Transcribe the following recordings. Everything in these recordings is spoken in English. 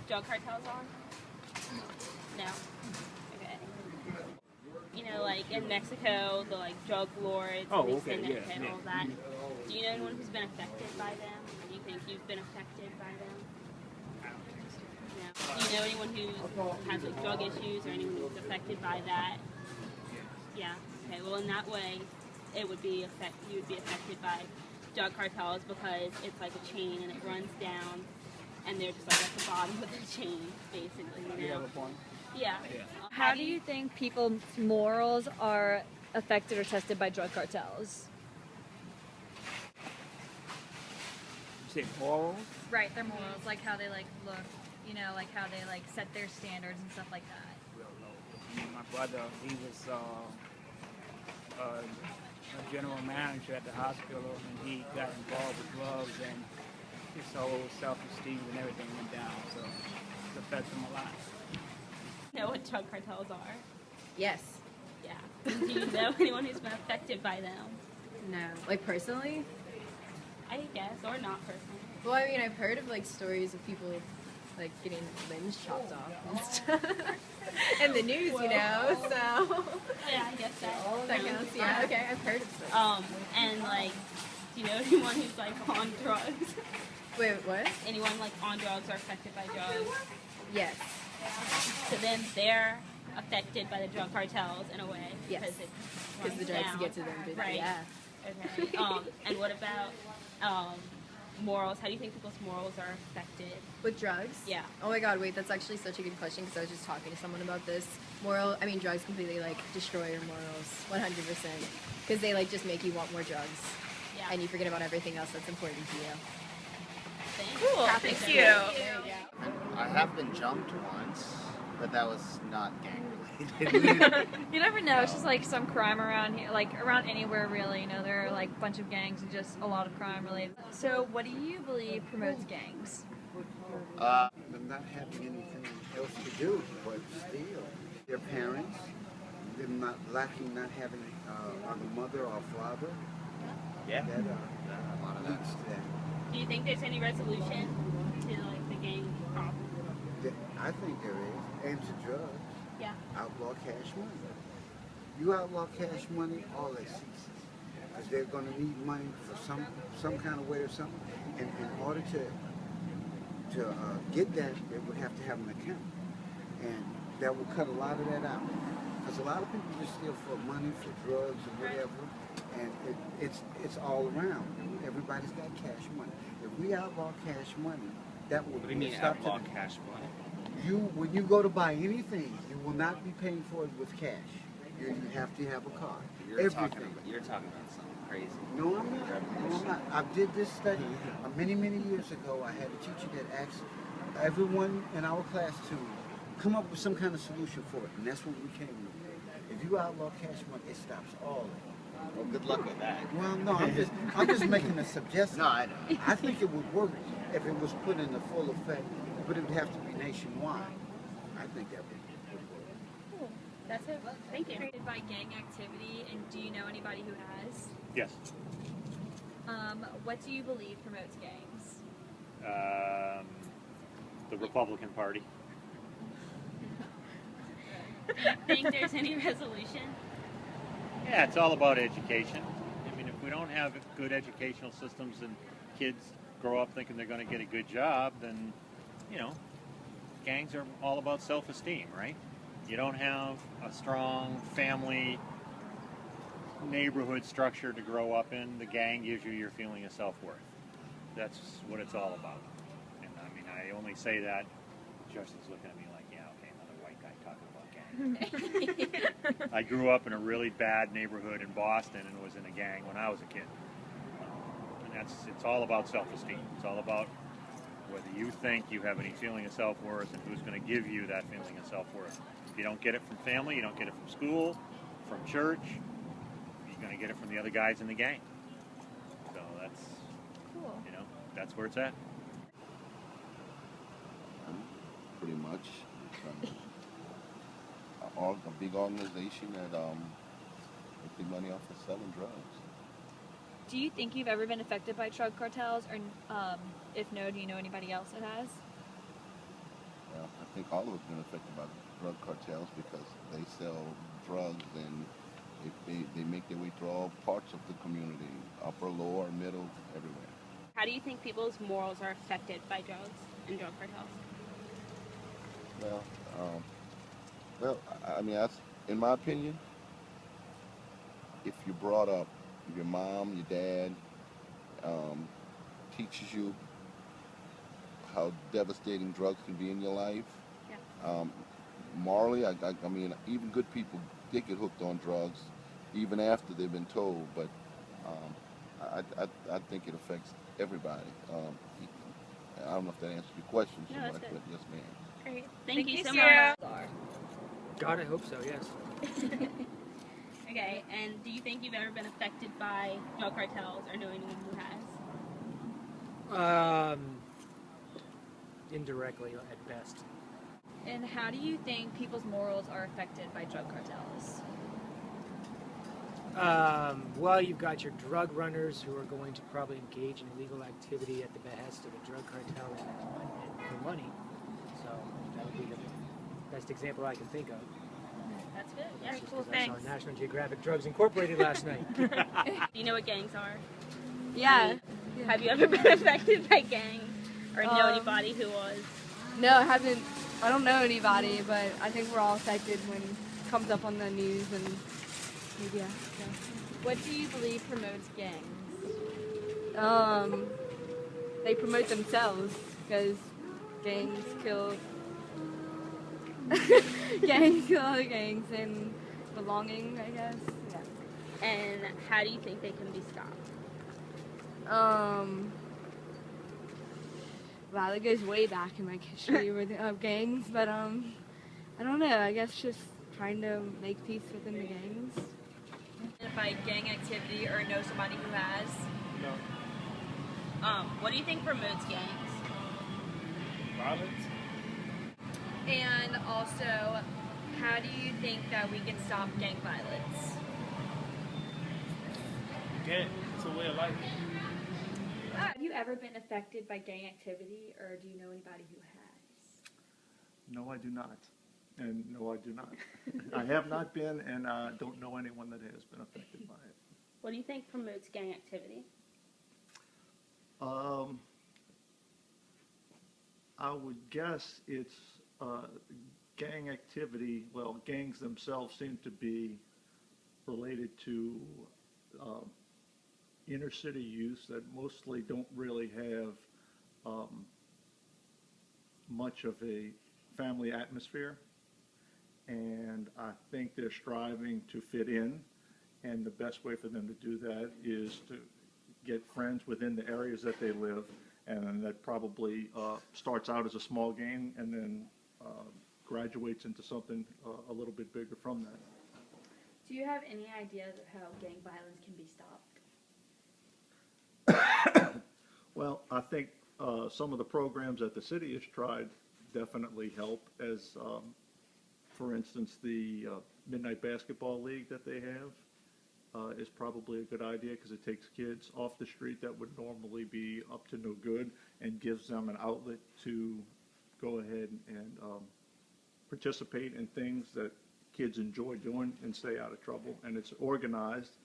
drug cartels on? No? Okay. You know, like in Mexico, the like drug lords, and all that. Do you know anyone who's been affected by them? Do you think you've been affected by them? No. Do you know anyone who has like drug issues or anyone who's affected by that? Yeah. Okay. Well, in that way, you would be affected by drug cartels because it's like a chain and it runs down, and they're just like at the bottom of the chain, basically. You know? You have a point. Yeah. How do you think people's morals are affected or tested by drug cartels? You say morals? Right, their morals, like how they like look, you know, like how they like set their standards and stuff like that. My brother, he was a general manager at the hospital, and he got involved with drugs, and his whole self-esteem and everything went down, so it affects him a lot. You know what drug cartels are? Yes. Yeah. Do you know anyone who's been affected by them? No. Like personally? I guess, or not personally. Well, I mean, I've heard of like stories of people like getting limbs chopped off and stuff. In the news, you know, so. Yeah, I guess That counts, yeah. Okay, I've heard of stuff. And like, do you know anyone who's like on drugs? Wait, what? Anyone like on drugs or affected by drugs? Yes. So then they're affected by the drug cartels in a way. Yes. Because the drugs down. get to them. Right. Yeah. Okay. And what about morals? How do you think people's morals are affected? With drugs? Yeah. Oh my god, wait, that's actually such a good question because I was just talking to someone about this. Drugs completely like destroy your morals, 100%. Because they like just make you want more drugs. Yeah. And you forget about everything else that's important to you. Cool, thank you. There you go. I have been jumped once, but that was not gang related. You never know, it's just like some crime around here, like around anywhere really, you know, there are like a bunch of gangs and just a lot of crime related. So what do you believe promotes gangs? Them not having anything else to do but steal. Their parents, them not having a mother or father. Yeah. That a lot of that. leads to that. Do you think there's any resolution to like the gang problem? I think there is. And to drugs. Yeah. Outlaw cash money. You outlaw cash money, all that ceases. Because they're going to need money for some kind of way or something. And in order to get that, they would have to have an account. And that will cut a lot of that out. Because a lot of people just steal for money, for drugs, or whatever. And it's all around. Everybody's got cash money. If we outlaw cash money, that will What do you mean stop outlaw to the, cash money? when you go to buy anything, you will not be paying for it with cash. You have to have a card. You're talking about something crazy. No, I'm not. No, I'm not. I did this study many years ago. I had a teacher that asked everyone in our class to come up with some kind of solution for it, and that's what we came with. If you outlaw cash money, it stops all of it. Well, good luck with that. Well, no, I'm just making a suggestion. No, I know. I think it would work if it was put into full effect, but it would have to be nationwide. I think that would work. Cool. That's it. Thank you. Created by gang activity, and do you know anybody who has? Yes. What do you believe promotes gangs? The Republican Party. Do you think there's any resolution? Yeah, it's all about education. I mean, if we don't have good educational systems and kids grow up thinking they're going to get a good job, then, you know, gangs are all about self-esteem, right? You don't have a strong family neighborhood structure to grow up in, the gang gives you your feeling of self-worth. That's what it's all about. And I mean, I only say that, Justin's looking at me like, yeah, okay, another white guy talking about gangs. I grew up in a really bad neighborhood in Boston and was in a gang when I was a kid. And it's all about self-esteem. It's all about whether you think you have any feeling of self-worth and who's going to give you that feeling of self-worth. If you don't get it from family, you don't get it from school, from church, you're going to get it from the other guys in the gang. So that's, Cool. you know, that's where it's at. Pretty much. A big organization that make big money off of selling drugs. Do you think you've ever been affected by drug cartels, or if no, do you know anybody else that has? Well, I think all of it's been affected by drug cartels because they sell drugs and they make their way through all parts of the community, upper, lower, middle, everywhere. How do you think people's morals are affected by drugs and drug cartels? Well, um, well, I mean, in my opinion, if you're brought up, if your mom, your dad um, teaches you how devastating drugs can be in your life, Yeah. um, morally, I mean, even good people, they get hooked on drugs, even after they've been told. But I think it affects everybody. I don't know if that answers your question so No, that's much, good. but yes, ma'am. Great. Thank you so Sarah. much. God, I hope so, yes. Okay, and do you think you've ever been affected by drug cartels or know anyone who has? Indirectly at best. And how do you think people's morals are affected by drug cartels? Well, you've got your drug runners who are going to probably engage in illegal activity at the behest of the drug cartel and for money. So that would be the best example I can think of. That's good. That's Yeah, just cool. 'cause I saw Thanks. National Geographic Drugs Incorporated last night. Do you know what gangs are? Yeah. Have you ever been affected by gangs or know Um, anybody who was? No, I haven't. I don't know anybody, but I think we're all affected when it comes up on the news and media. What do you believe promotes gangs? They promote themselves because gangs kill. Gangs kill other gangs and belonging, I guess. Yeah. And how do you think they can be stopped? Wow, that goes way back in like history with gangs, but I don't know. I guess just trying to make peace within the gangs. Identify gang activity or know somebody who has? No. What do you think promotes gangs? Violence? And also, how do you think that we can stop gang violence? Can't. It's a way of life. Have you ever been affected by gang activity, or do you know anybody who has? No, I do not. And no, I do not. I have not been, and I don't know anyone that has been affected by it. What do you think promotes gang activity? I would guess it's gang activity. Well, gangs themselves seem to be related to inner city youth that mostly don't really have much of a family atmosphere. And I think they're striving to fit in, and the best way for them to do that is to get friends within the areas that they live, and that probably starts out as a small gang and then graduates into something a little bit bigger from that. Do you have any idea how gang violence can be stopped? Well, I think some of the programs that the city has tried definitely help, as for instance, the Midnight Basketball League that they have is probably a good idea because it takes kids off the street that would normally be up to no good and gives them an outlet to go ahead and participate in things that kids enjoy doing and stay out of trouble. And it's organized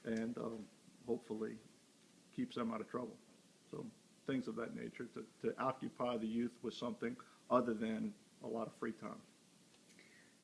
and hopefully keeps them out of trouble. So things of that nature to occupy the youth with something other than a lot of free time.